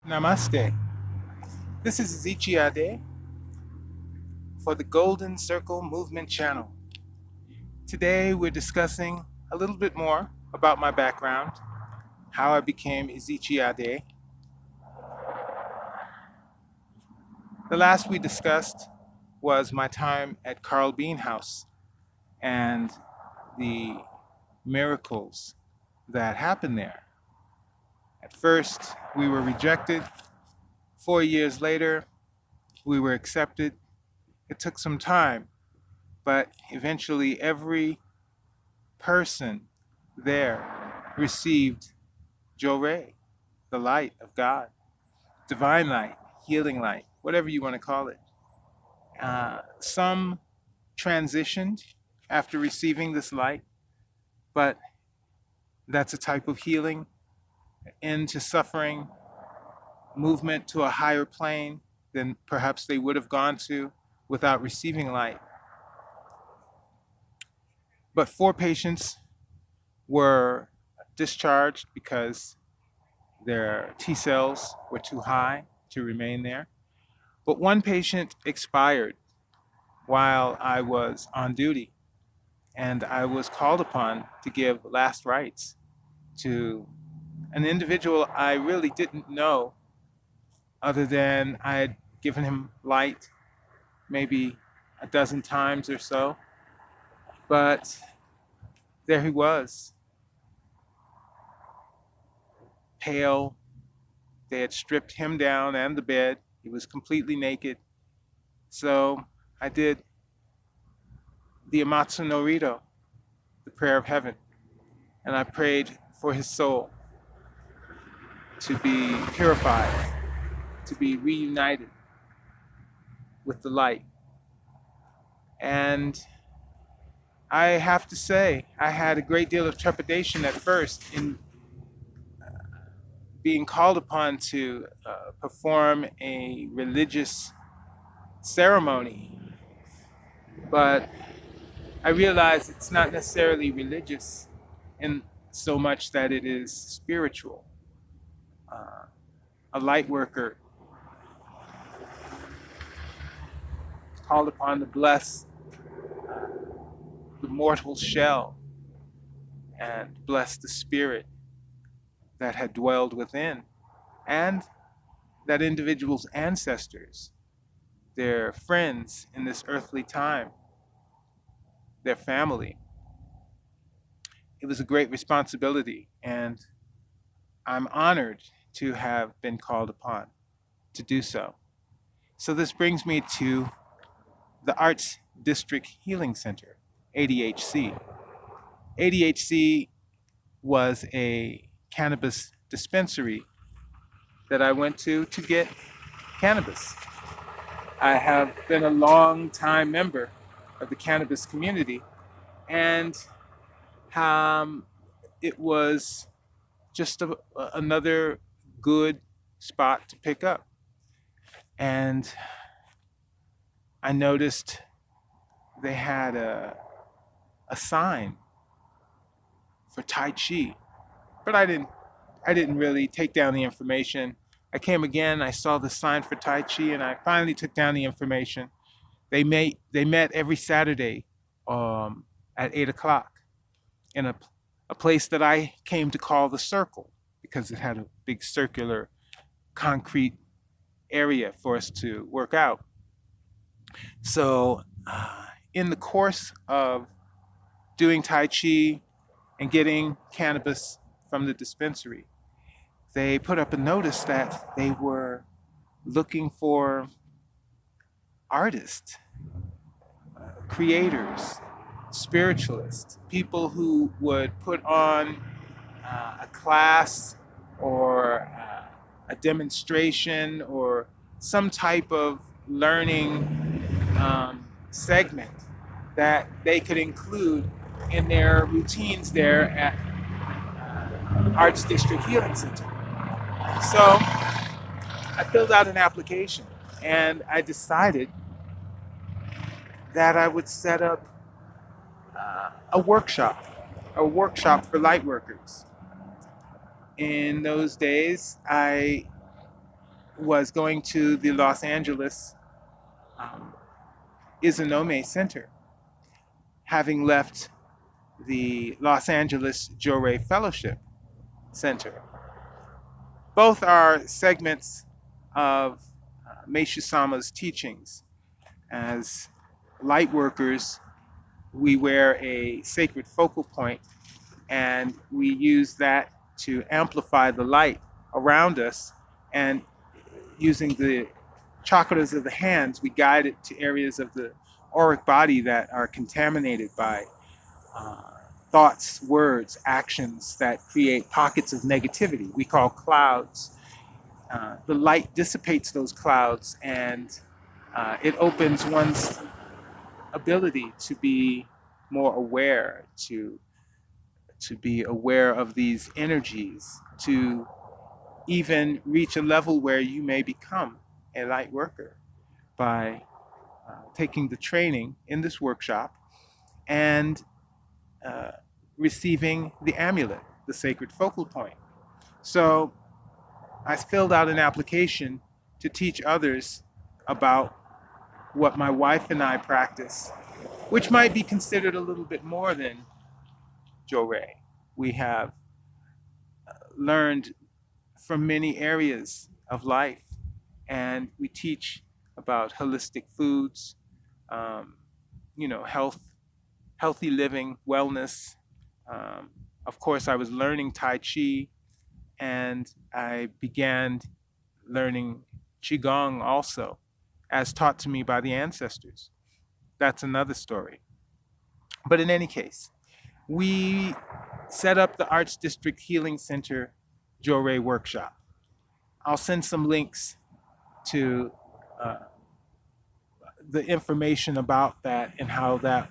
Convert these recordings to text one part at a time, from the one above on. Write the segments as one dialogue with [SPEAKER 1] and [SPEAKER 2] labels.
[SPEAKER 1] Namaste. This is Zichi Ade for the Golden Circle Movement channel. Today we're discussing a little bit more about my background, how I became Izichi Ade. The last we discussed was my time at Carl Bean House and the miracles that happened there. At first, we were rejected. 4 years later, we were accepted. It took some time, but eventually every person there received Jorei, the light of God, divine light, healing light, whatever you want to call it. Some transitioned after receiving this light, but that's a type of healing, end to suffering, movement to a higher plane than perhaps they would have gone to without receiving light. But 4 patients were discharged because their T cells were too high to remain there. But 1 patient expired while I was on duty, and I was called upon to give last rites to an individual I really didn't know, other than I had given him light maybe a dozen times or so. But there he was, pale. They had stripped him down and the bed. He was completely naked. So I did the Amatsu no Rito, the prayer of heaven, and I prayed for his soul to be purified, to be reunited with the light. And I have to say, I had a great deal of trepidation at first in being called upon to perform a religious ceremony. But I realized it's not necessarily religious in so much that it is spiritual. A light worker called upon to bless the mortal shell and bless the spirit that had dwelled within, and that individual's ancestors, their friends in this earthly time, their family. It was a great responsibility, and I'm honored to have been called upon to do so. So this brings me to the Arts District Healing Center, ADHC. ADHC was a cannabis dispensary that I went to get cannabis. I have been a long time member of the cannabis community, and it was just another good spot to pick up. And I noticed they had a sign for Tai Chi, but I didn't really take down the information. I came again, I saw the sign for Tai Chi, and I finally took down the information. They met every Saturday at 8 o'clock in a place that I came to call the Circle, because it had a big circular concrete area for us to work out. So in the course of doing Tai Chi and getting cannabis from the dispensary, they put up a notice that they were looking for artists, creators, spiritualists, people who would put on a class or a demonstration or some type of learning segment that they could include in their routines there at Arts District Healing Center. So I filled out an application, and I decided that I would set up a workshop for Lightworkers. In those days, I was going to the Los Angeles Izanome Center, having left the Los Angeles Jorei Fellowship Center. Both are segments of Meishu Sama's teachings. As Lightworkers, we wear a sacred focal point, and we use that to amplify the light around us, and using the chakras of the hands, we guide it to areas of the auric body that are contaminated by thoughts, words, actions that create pockets of negativity we call clouds. The light dissipates those clouds, and it opens one's ability to be more aware, to be aware of these energies, to even reach a level where you may become a light worker by taking the training in this workshop and receiving the amulet, the sacred focal point. So I filled out an application to teach others about what my wife and I practice, which might be considered a little bit more than Jorei. We have learned from many areas of life, and we teach about holistic foods, health, healthy living, wellness. Of course, I was learning Tai Chi, and I began learning Qigong also, as taught to me by the ancestors. That's another story. But in any case, we set up the Arts District Healing Center Jorei workshop. I'll send some links to the information about that and how that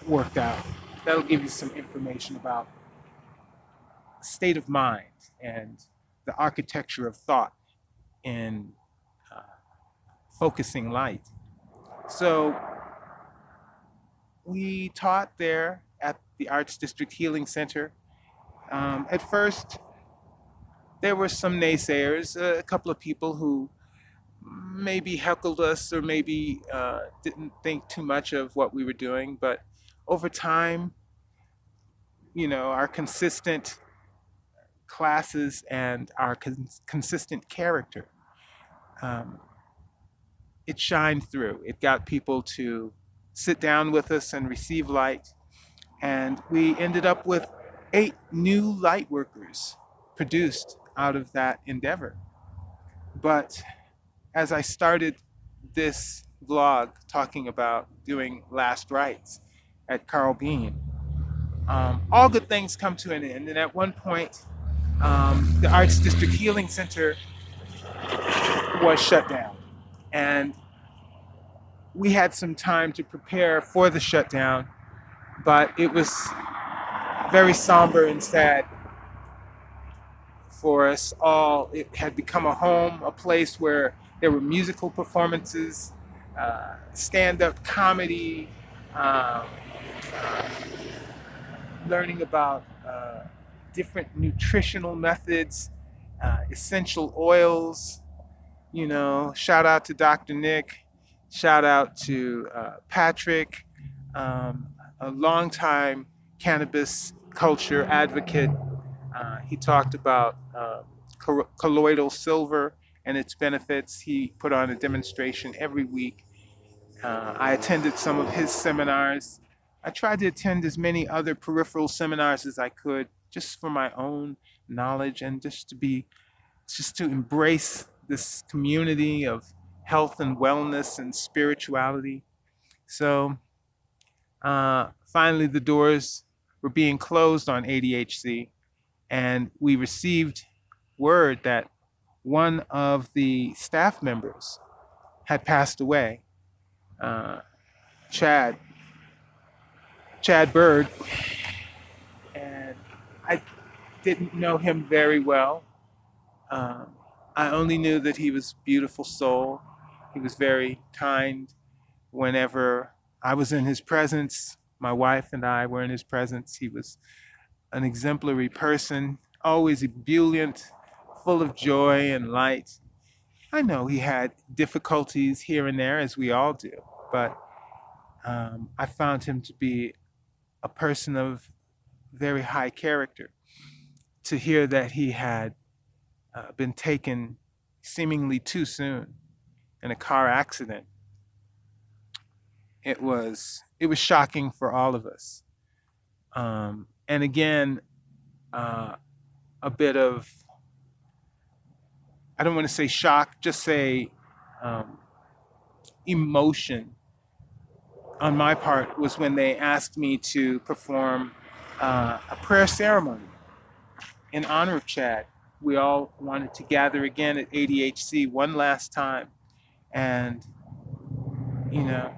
[SPEAKER 1] worked out. That'll give you some information about state of mind and the architecture of thought in focusing light. So we taught there at the Arts District Healing Center. At first, there were some naysayers, a couple of people who maybe heckled us or maybe didn't think too much of what we were doing. But over time, our consistent classes and our consistent character, it shined through. It got people to sit down with us and receive light. And we ended up with 8 new light workers produced out of that endeavor. But as I started this vlog talking about doing last rites at Carl Bean, all good things come to an end. And at one point, the Arts District Healing Center was shut down. And we had some time to prepare for the shutdown, but it was very somber and sad for us all. It had become a home, a place where there were musical performances, stand-up comedy, learning about different nutritional methods, essential oils. Shout out to Dr. Nick, shout out to Patrick, a longtime cannabis culture advocate. He talked about colloidal silver and its benefits. He put on a demonstration every week. I attended some of his seminars. I tried to attend as many other peripheral seminars as I could, just for my own knowledge and just to embrace this community of health and wellness and spirituality. So finally the doors were being closed on ADHC, and we received word that one of the staff members had passed away. Chad Byrd, and I didn't know him very well. I only knew that he was a beautiful soul. He was very kind. Whenever I was in his presence, my wife and I were in his presence, he was an exemplary person, always ebullient, full of joy and light. I know he had difficulties here and there, as we all do, but I found him to be a person of very high character. To hear that he had been taken seemingly too soon in a car accident, it was shocking for all of us. And again, a bit of, I don't want to say shock, just say emotion on my part was when they asked me to perform a prayer ceremony in honor of Chad. We all wanted to gather again at ADHC one last time. And, you know,